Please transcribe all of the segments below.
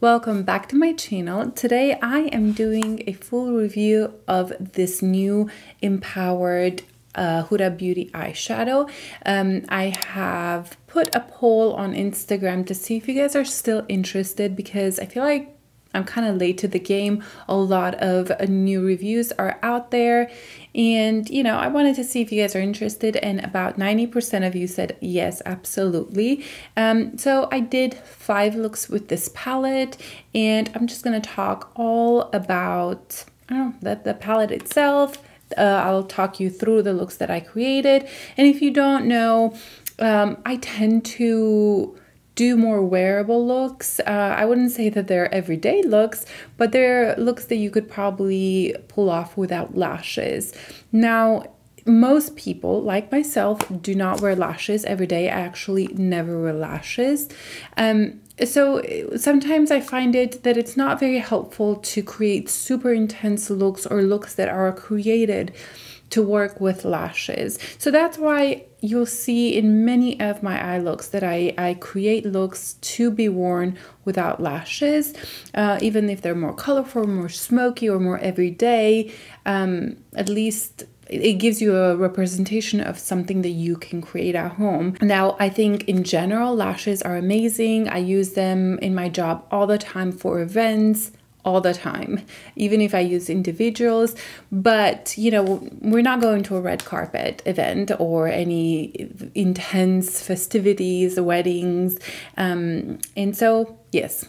Welcome back to my channel. Today I am doing a full review of this new Empowered Huda Beauty eyeshadow. I have put a poll on Instagram to see if you guys are still interested, because I feel like I'm kind of late to the game. A lot of new reviews are out there, and you know, I wanted to see if you guys are interested, and about 90% of you said yes, absolutely. So I did 5 looks with this palette, and I'm just gonna talk all about the palette itself. I'll talk you through the looks that I created, and if you don't know, I tend to do more wearable looks. I wouldn't say that they're everyday looks, but they're looks that you could probably pull off without lashes. Now, most people, like myself, do not wear lashes every day. I actually never wear lashes. So sometimes I find that it's not very helpful to create super intense looks or looks that are created to work with lashes. So that's why you'll see in many of my eye looks that I create looks to be worn without lashes, even if they're more colorful, more smoky, or more everyday. At least it gives you a representation of something that you can create at home. Now, I think in general, lashes are amazing. I use them in my job all the time for events, all the time, even if I use individuals. But you know, we're not going to a red carpet event or any intense festivities, weddings, and so yes,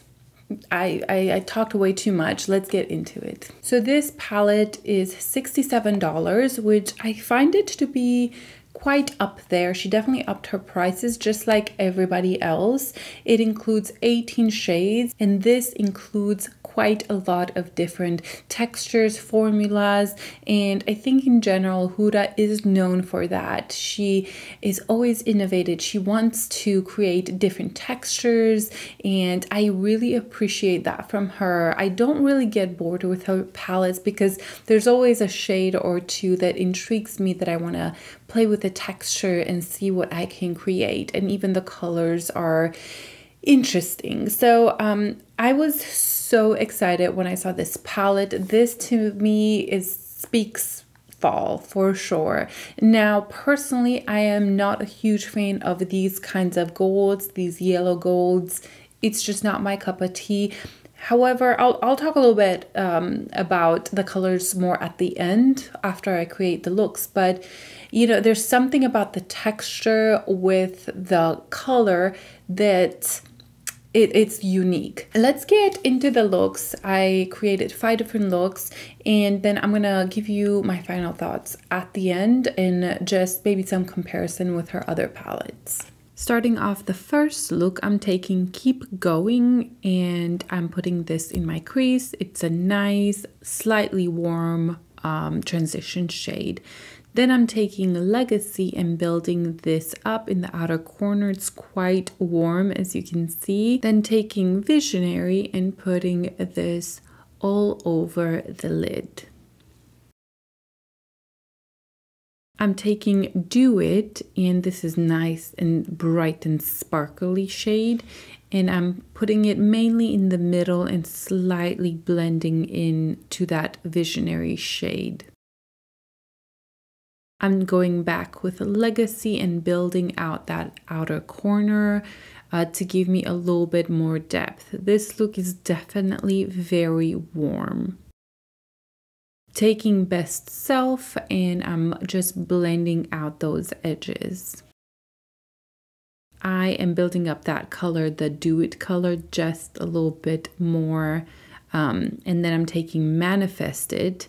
I talked way too much. Let's get into it. So this palette is $67, which I find it to be quite up there. She definitely upped her prices just like everybody else. It includes 18 shades, and this includes quite a lot of different textures, formulas, and I think in general Huda is known for that. She is always innovative. She wants to create different textures, and I really appreciate that from her. I don't really get bored with her palettes because there's always a shade or two that intrigues me, that I want to play with the texture and see what I can create, and even the colors are interesting. So I was so excited when I saw this palette. This to me speaks fall for sure. Now personally, I am not a huge fan of these kinds of golds, these yellow golds. It's just not my cup of tea. However, I'll talk a little bit about the colors more at the end after I create the looks. But you know, there's something about the texture with the color that it's unique. Let's get into the looks. I created 5 different looks, and then I'm gonna give you my final thoughts at the end, and just maybe some comparison with her other palettes. Starting off the first look, I'm taking Keep Going, and I'm putting this in my crease. It's a nice, slightly warm transition shade. Then I'm taking Legacy and building this up in the outer corner. It's quite warm, as you can see. Then taking Visionary and putting this all over the lid. I'm taking Do It, and this is nice and bright and sparkly shade, and I'm putting it mainly in the middle and slightly blending in to that Visionary shade. I'm going back with a Legacy and building out that outer corner to give me a little bit more depth. This look is definitely very warm. Taking Best Self, and I'm just blending out those edges. I am building up that color, the Do It color, just a little bit more. And then I'm taking Manifested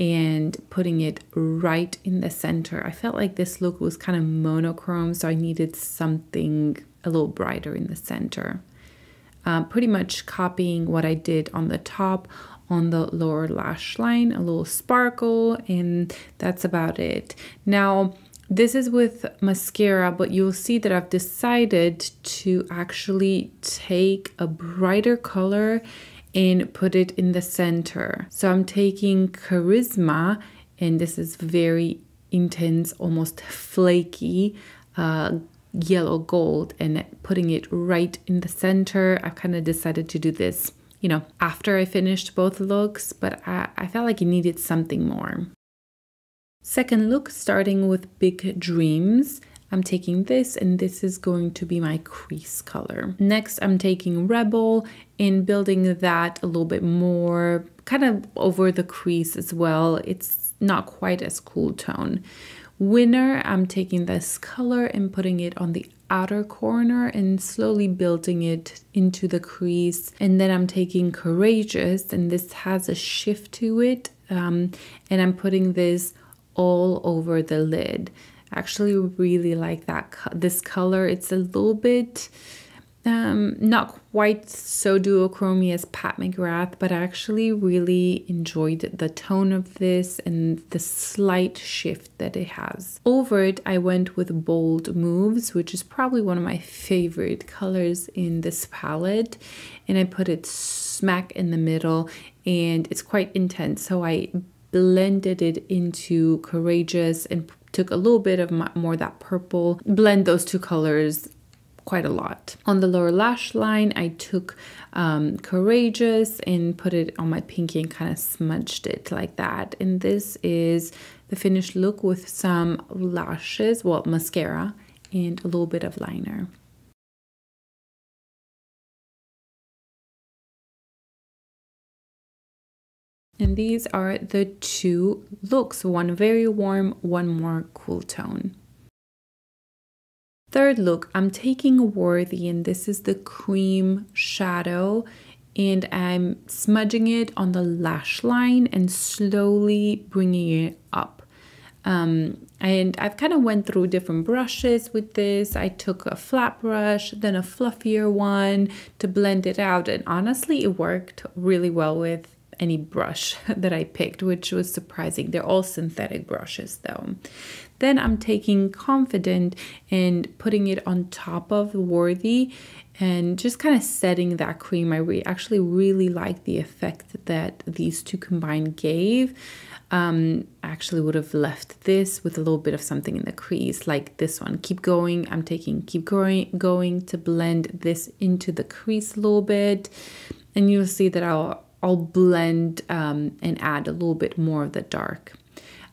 and putting it right in the center. I felt like this look was kind of monochrome, so I needed something a little brighter in the center. Pretty much copying what I did on the top, on the lower lash line, a little sparkle, and that's about it. Now, this is with mascara, but you'll see that I've decided to actually take a brighter color and put it in the center. So I'm taking Charisma, and this is very intense, almost flaky yellow gold and putting it right in the center. I kind of decided to do this, you know, after I finished both looks, but I felt like it needed something more. Second look, starting with Big Dreams. I'm taking this, and this is going to be my crease color. Next, I'm taking Rebel and building that a little bit more, kind of over the crease as well. It's not quite as cool tone. Winner, I'm taking this color and putting it on the outer corner and slowly building it into the crease. And then I'm taking Courageous, and this has a shift to it. And I'm putting this all over the lid. I actually really like this color. It's a little bit not quite so duochrome as Pat McGrath, but I actually really enjoyed the tone of this and the slight shift that it has. Over it, I went with Bold Moves, which is probably one of my favorite colors in this palette, and I put it smack in the middle, and it's quite intense, so I blended it into Courageous and took a little bit of more that purple, blend those two colors quite a lot. On the lower lash line, I took Courageous and put it on my pinky and kind of smudged it like that. And this is the finished look with some lashes, well, mascara, and a little bit of liner. And these are the two looks, one very warm, one more cool tone. Third look, I'm taking Worthy, and this is the cream shadow, and I'm smudging it on the lash line and slowly bringing it up. And I've kind of went through different brushes with this. I took a flat brush, then a fluffier one to blend it out, and honestly, it worked really well with any brush that I picked, which was surprising. They're all synthetic brushes though. Then I'm taking Confident and putting it on top of Worthy and just kind of setting that cream. I actually really like the effect that these two combined gave. I actually would have left this with a little bit of something in the crease, like this one. Keep Going. I'm taking Keep Going to blend this into the crease a little bit, and you'll see that I'll blend and add a little bit more of the dark.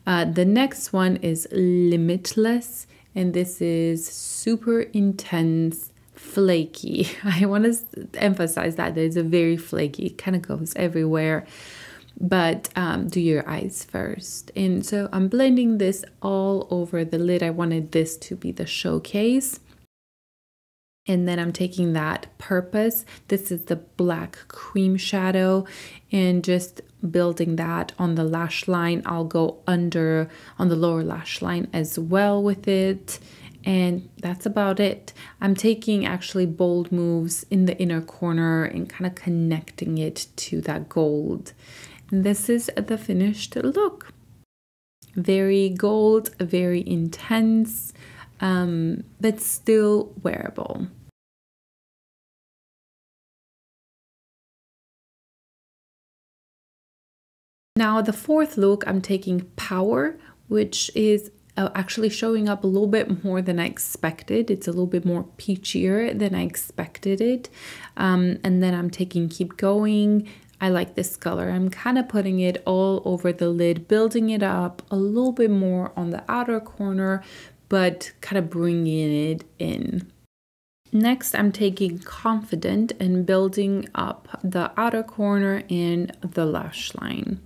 The next one is Limitless, and this is super intense, flaky. I want to emphasize that it's a very flaky, it kind of goes everywhere, but do your eyes first. And so I'm blending this all over the lid. I wanted this to be the showcase. And then I'm taking that Purpose. This is the black cream shadow, and just building that on the lash line. I'll go under on the lower lash line as well with it. And that's about it. I'm taking actually Bold Moves in the inner corner and kind of connecting it to that gold. And this is the finished look. Very gold, very intense, but still wearable. Now the fourth look, I'm taking Power, which is actually showing up a little bit more than I expected. It's a little bit more peachier than I expected it. And then I'm taking Keep Going. I like this color. I'm kind of putting it all over the lid, building it up a little bit more on the outer corner, but kind of bringing it in. Next, I'm taking Confident and building up the outer corner and the lash line.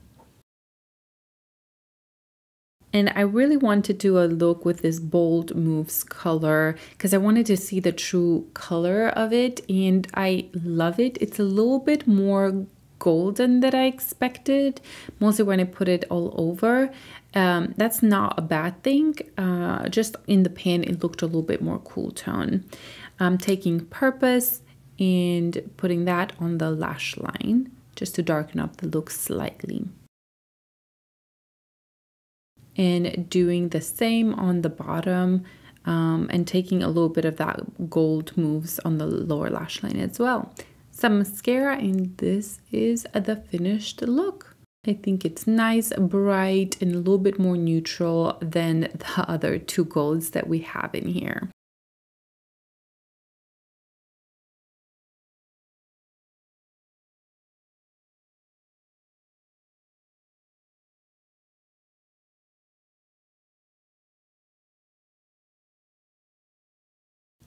And I really wanted to do a look with this Bold Moves color because I wanted to see the true color of it, and I love it. It's a little bit more golden than I expected, mostly when I put it all over. That's not a bad thing. Just in the pan, it looked a little bit more cool tone. I'm taking Purpose and putting that on the lash line just to darken up the look slightly. And doing the same on the bottom and taking a little bit of that Gold Moves on the lower lash line as well. Some mascara, and this is the finished look. I think it's nice, bright, and a little bit more neutral than the other two golds that we have in here.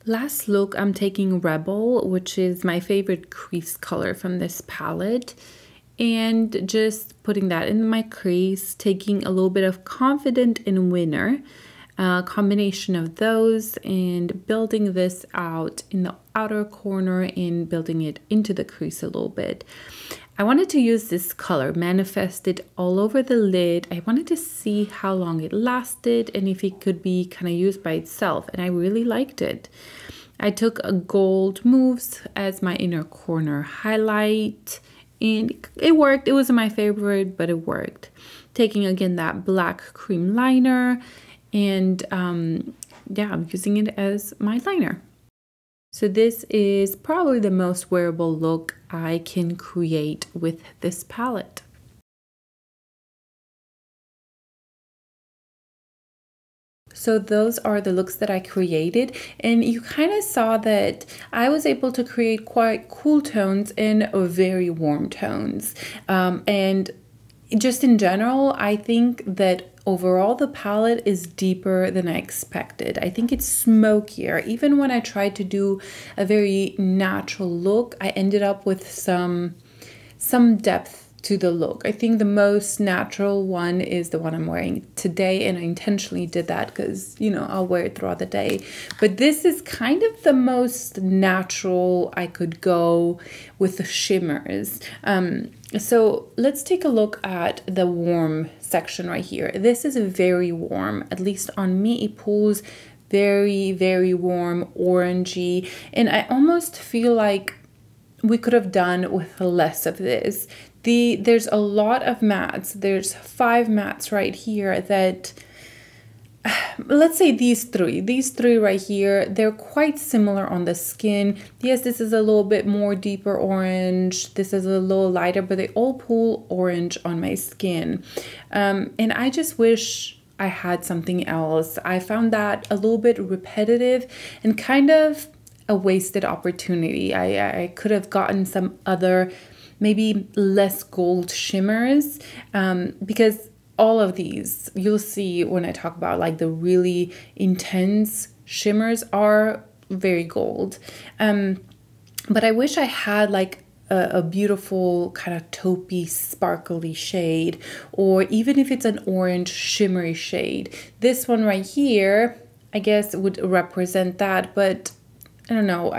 Last look, I'm taking Rebel, which is my favorite crease color from this palette, and just putting that in my crease, taking a little bit of Confident and Winner, combination of those, and building this out in the outer corner and building it into the crease a little bit. I wanted to use this color, manifest it all over the lid. I wanted to see how long it lasted and if it could be kind of used by itself, and I really liked it. I took a gold mousse as my inner corner highlight, and it worked. It wasn't my favorite, but it worked. Taking again that black cream liner, and yeah, I'm using it as my liner. So this is probably the most wearable look I can create with this palette. So those are the looks that I created, and you kind of saw that I was able to create quite cool tones and very warm tones. And just in general, I think that overall the palette is deeper than I expected. I think it's smokier. Even when I tried to do a very natural look, I ended up with some depth to the look. I think the most natural one is the one I'm wearing today, and I intentionally did that because, you know, I'll wear it throughout the day. But this is kind of the most natural I could go with the shimmers. So let's take a look at the warm section right here. This is very warm, at least on me. It pulls very, very warm, orangey, and I almost feel like we could have done with less of this. There's a lot of mattes. There's 5 mattes right here that, let's say these three right here, they're quite similar on the skin. Yes, this is a little bit more deeper orange. This is a little lighter, but they all pull orange on my skin. And I just wish I had something else. I found that a little bit repetitive and kind of a wasted opportunity. I could have gotten some other, maybe less gold shimmers, because all of these, you'll see when I talk about like the really intense shimmers are very gold. But I wish I had like a beautiful kind of taupey sparkly shade, or even if it's an orange shimmery shade. This one right here, I guess would represent that, but I don't know,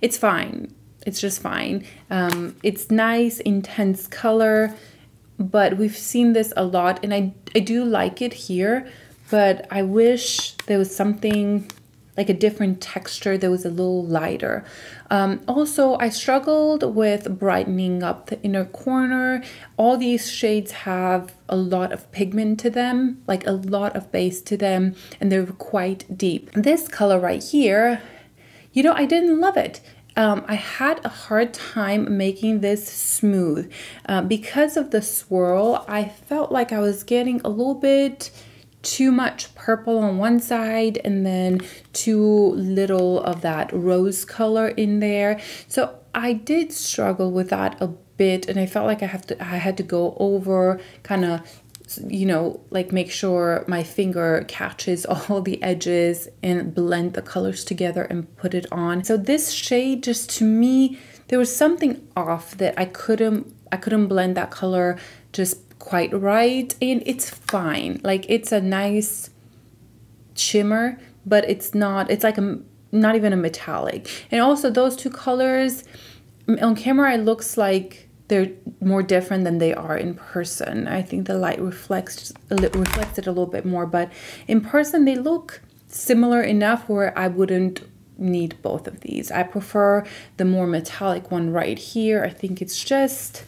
it's fine. It's just fine. It's nice, intense color, but we've seen this a lot, and I do like it here, but I wish there was something like a different texture that was a little lighter. Also, I struggled with brightening up the inner corner. All these shades have a lot of pigment to them, like a lot of base to them, and they're quite deep. This color right here, you know, I didn't love it. I had a hard time making this smooth. Because of the swirl, I felt like I was getting a little bit too much purple on one side and then too little of that rose color in there. So I did struggle with that a bit, and I felt like I had to go over, kind of, you know, like make sure my finger catches all the edges and blend the colors together and put it on. So this shade, just to me, there was something off that I couldn't blend that color just quite right, and it's fine. Like, it's a nice shimmer, but it's not, it's like not even a metallic. And also those two colors on camera, it looks like they're more different than they are in person. I think the light reflects it a little bit more, but in person they look similar enough where I wouldn't need both of these. I prefer the more metallic one right here. I think it's just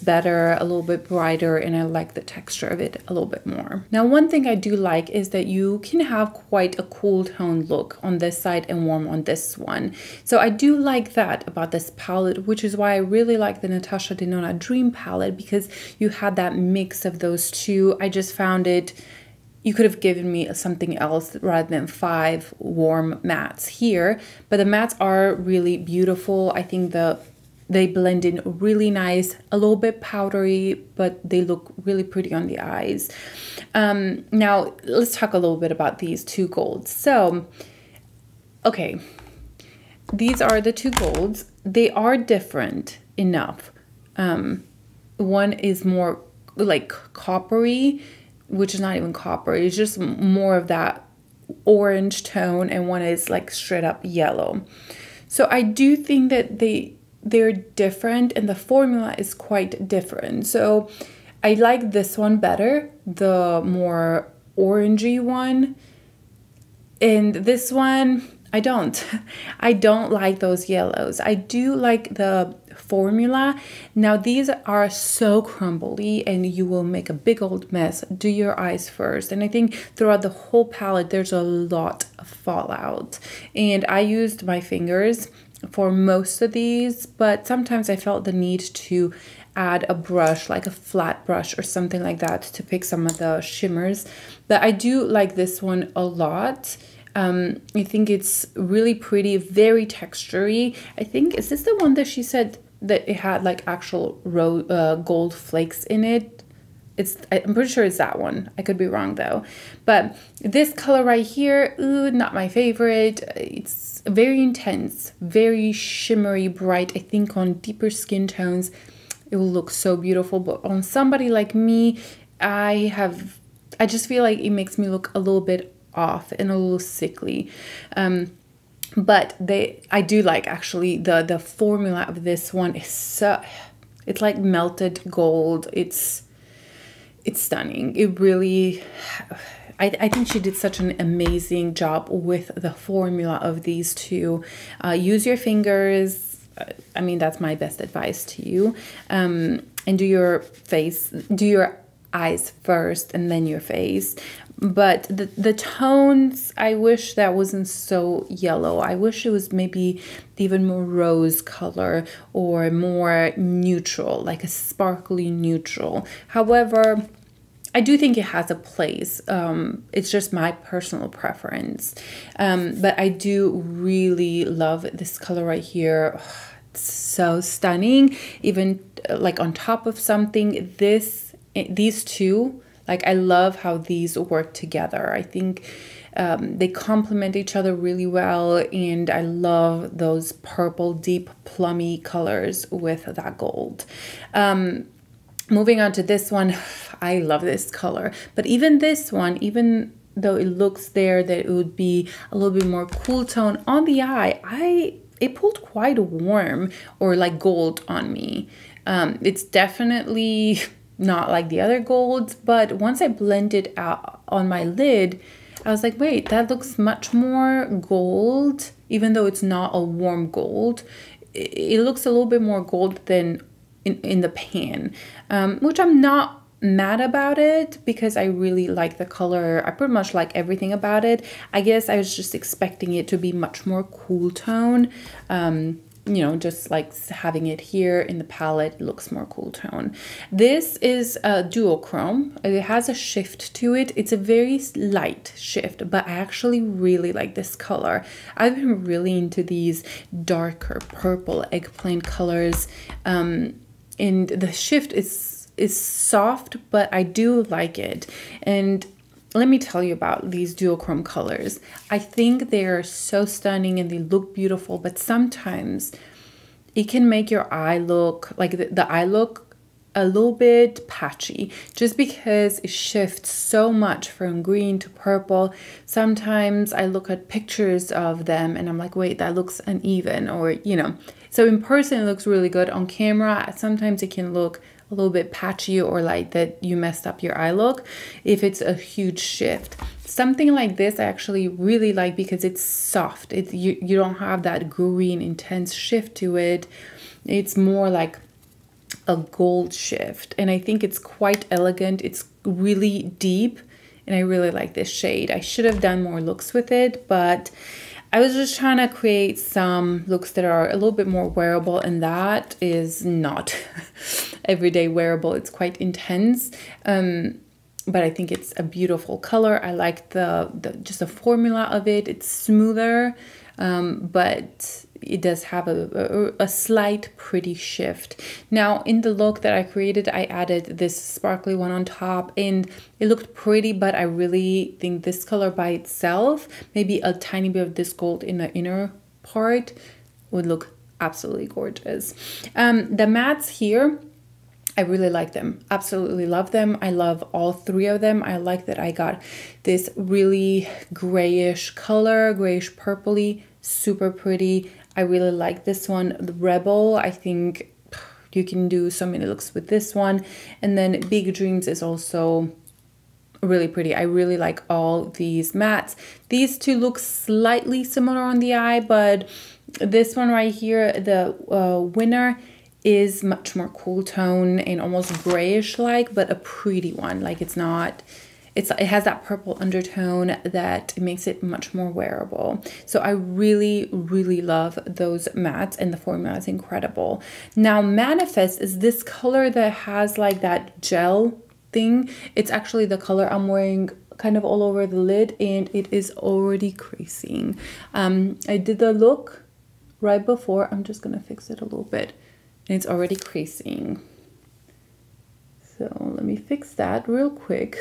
better, a little bit brighter, and I like the texture of it a little bit more. Now, one thing I do like is that you can have quite a cool tone look on this side and warm on this one. So I do like that about this palette, which is why I really like the Natasha Denona Dream palette, because you had that mix of those two. I just found it, you could have given me something else rather than 5 warm mattes here, but the mattes are really beautiful. I think they blend in really nice, a little bit powdery, but they look really pretty on the eyes. Now, let's talk a little bit about these two golds. So okay, these are the two golds. They are different enough. One is more like coppery, which is not even copper. It's just more of that orange tone, and one is like straight up yellow. So I do think that they're different, and the formula is quite different. So I like this one better, the more orangey one. And this one, I don't. I don't like those yellows. I do like the formula. Now these are so crumbly and you will make a big old mess. Do your eyes first. And I think throughout the whole palette, there's a lot of fallout. And I used my fingers for most of these, but sometimes I felt the need to add a brush, like a flat brush or something like that, to pick some of the shimmers. But I do like this one a lot. I think it's really pretty, very textury. I think, is this the one that she said that it had like actual gold flakes in it? I'm pretty sure it's that one. I could be wrong though. But this color right here, ooh, not my favorite. It's very intense, very shimmery, bright. I think on deeper skin tones, it will look so beautiful. But on somebody like me, I just feel like it makes me look a little bit off and a little sickly. But I do like, actually, the formula of this one is so, it's like melted gold. It's stunning. It really, I think she did such an amazing job with the formula of these two. Use your fingers. I mean, that's my best advice to you. And do your eyes first and then your face. But the tones, I wish that wasn't so yellow. I wish it was maybe even more rose color or more neutral, like a sparkly neutral. However, I do think it has a place. It's just my personal preference. But I do really love this color right here. It's so stunning. Even like on top of something, these two, like, I love how these work together. I think they complement each other really well, and I love those purple, deep, plummy colors with that gold. Moving on to this one, I love this color. But even this one, even though it looks there that it would be a little bit more cool tone on the eye, it pulled quite warm or like gold on me. It's definitely not like the other golds, but once I blended out on my lid, I was like, wait, that looks much more gold, even though it's not a warm gold. It looks a little bit more gold than in the pan, which I'm not mad about it, because I really like the color. I pretty much like everything about it. I guess I was just expecting it to be much more cool tone. You know, just like having it here in the palette, it looks more cool tone. This is a duochrome. It has a shift to it. It's a very light shift, but I actually really like this color. I've been really into these darker purple eggplant colors, and the shift is soft, but I do like it. And let me tell you about these duochrome colors. I think they're so stunning and they look beautiful, but sometimes it can make your eye look like the eye look a little bit patchy, just because it shifts so much from green to purple. Sometimes I look at pictures of them and I'm like, wait, that looks uneven, or, you know. So in person it looks really good. On camera, sometimes it can look a little bit patchy, or like that you messed up your eye look if it's a huge shift. Something like this I actually really like because it's soft. You don't have that green intense shift to it. It's more like a gold shift, and I think it's quite elegant. It's really deep, and I really like this shade. I should have done more looks with it, but I was just trying to create some looks that are a little bit more wearable, and that is not everyday wearable. It's quite intense, but I think it's a beautiful color. I like just the formula of it. It's smoother, but it does have a slight pretty shift. Now in the look that I created, I added this sparkly one on top and it looked pretty, but I really think this color by itself, maybe a tiny bit of this gold in the inner part, would look absolutely gorgeous. The mattes here, I really like them. Absolutely love them. I love all three of them. I like that I got this really grayish color, grayish purpley, super pretty. I really like this one, the Rebel. I think you can do so many looks with this one. And then Big Dreams is also really pretty. I really like all these mattes. These two look slightly similar on the eye, but this one right here, the winner, is much more cool tone and almost grayish like, but a pretty one. Like it has that purple undertone that makes it much more wearable. So I really love those mattes and the formula is incredible. Now Manifest is this color that has like that gel thing. It's actually the color I'm wearing kind of all over the lid and it is already creasing. I did the look right before. I'm just gonna fix it a little bit. And it's already creasing. So let me fix that real quick.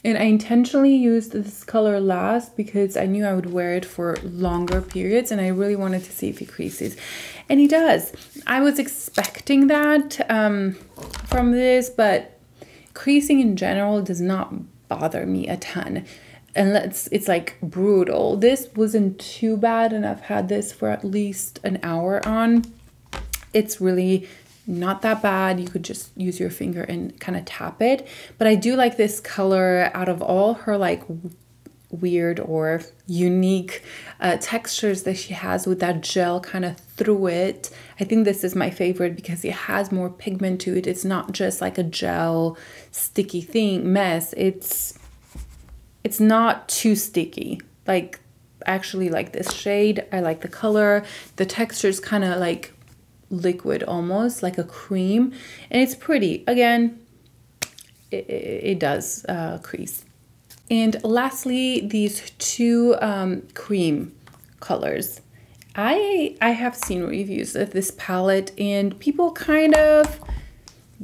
And I intentionally used this color last because I knew I would wear it for longer periods and I really wanted to see if it creases. And it does. I was expecting that from this, but creasing in general does not bother me a ton. Unless it's like brutal. This wasn't too bad and I've had this for at least an hour on. It's really not that bad. You could just use your finger and kind of tap it. But I do like this color out of all her like weird or unique textures that she has with that gel kind of through it. I think this is my favorite because it has more pigment to it. It's not just like a gel sticky mess. It's not too sticky. Like I actually like this shade. I like the color. The texture is kind of like liquid, almost like a cream, and it's pretty. Again, it does crease. And lastly, these two cream colors. I have seen reviews of this palette and people kind of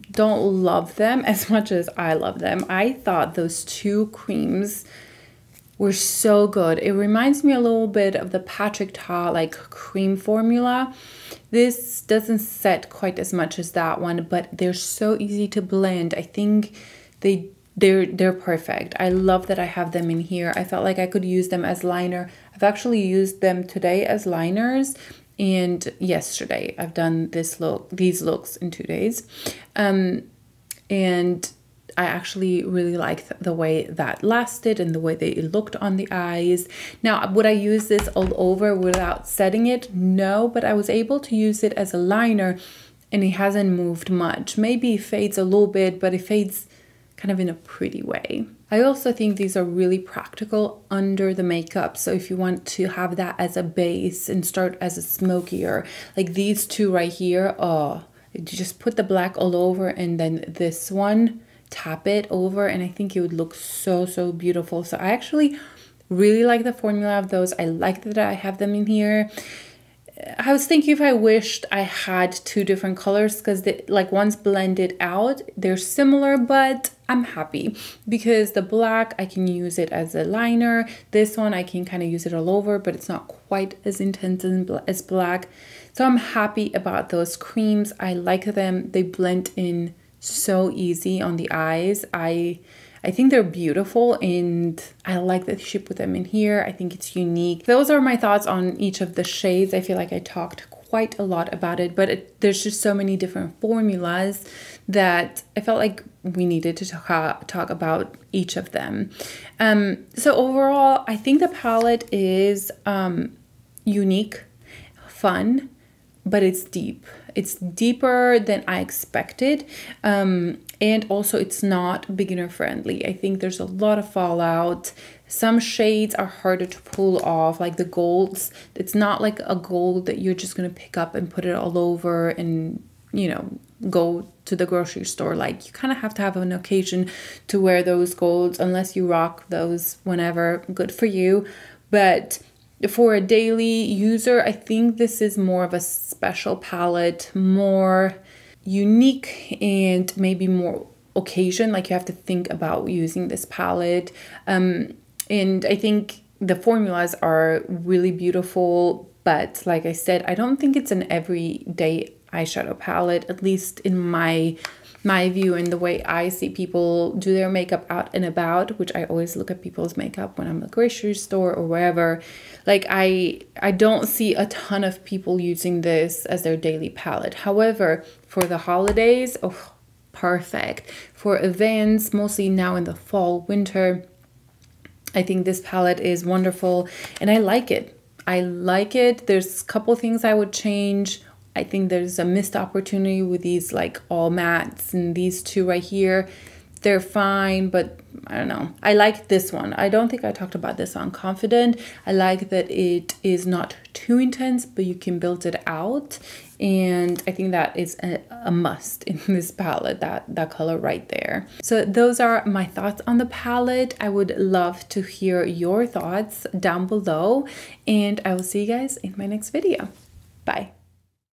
don't love them as much as I love them. I thought those two creams were so good. It reminds me a little bit of the Patrick Ta like cream formula. This doesn't set quite as much as that one, but they're so easy to blend. I think they're perfect. I love that I have them in here. I felt like I could use them as liner. I've actually used them today as liners and yesterday. I've done these looks in 2 days. And I actually really liked the way that lasted and the way they looked on the eyes. Now, would I use this all over without setting it? No, but I was able to use it as a liner and it hasn't moved much. Maybe it fades a little bit, but it fades kind of in a pretty way. I also think these are really practical under the makeup. So if you want to have that as a base and start as a smokier, like these two right here, oh, you just put the black all over and then this one, tap it over, and I think it would look so beautiful. So I actually really like the formula of those. I like that I have them in here. I was thinking if I wished I had two different colors because like one's blended out, they're similar, but I'm happy because the black I can use it as a liner. This one I can kind of use it all over, but it's not quite as intense as black. So I'm happy about those creams. I like them. They blend in so easy on the eyes. I think they're beautiful and I like that she put them in here. I think it's unique. Those are my thoughts on each of the shades. I feel like I talked quite a lot about it, but there's just so many different formulas that I felt like we needed to talk about each of them. So overall, I think the palette is unique, fun, but it's deep. It's deeper than I expected. And also it's not beginner friendly. I think there's a lot of fallout. Some shades are harder to pull off, like the golds. It's not like a gold that you're just gonna pick up and put it all over and, you know, go to the grocery store. Like you kind of have to have an occasion to wear those golds, unless you rock those whenever, good for you. But for a daily user, I think this is more of a special palette, more unique and maybe more occasion. Like you have to think about using this palette. And I think the formulas are really beautiful, but like I said, I don't think it's an everyday eyeshadow palette, at least in my view and the way I see people do their makeup out and about, which I always look at people's makeup when I'm at the grocery store or wherever. Like I don't see a ton of people using this as their daily palette. However, for the holidays, oh, perfect. For events, mostly now in the fall, winter, I think this palette is wonderful and I like it. I like it. There's a couple things I would change. I think there's a missed opportunity with these like all mattes, and these two right here, they're fine, but I don't know. I like this one. I don't think I talked about this on Confident. I like that it is not too intense, but you can build it out. And I think that is a must in this palette, that color right there. So those are my thoughts on the palette. I would love to hear your thoughts down below, and I will see you guys in my next video. Bye.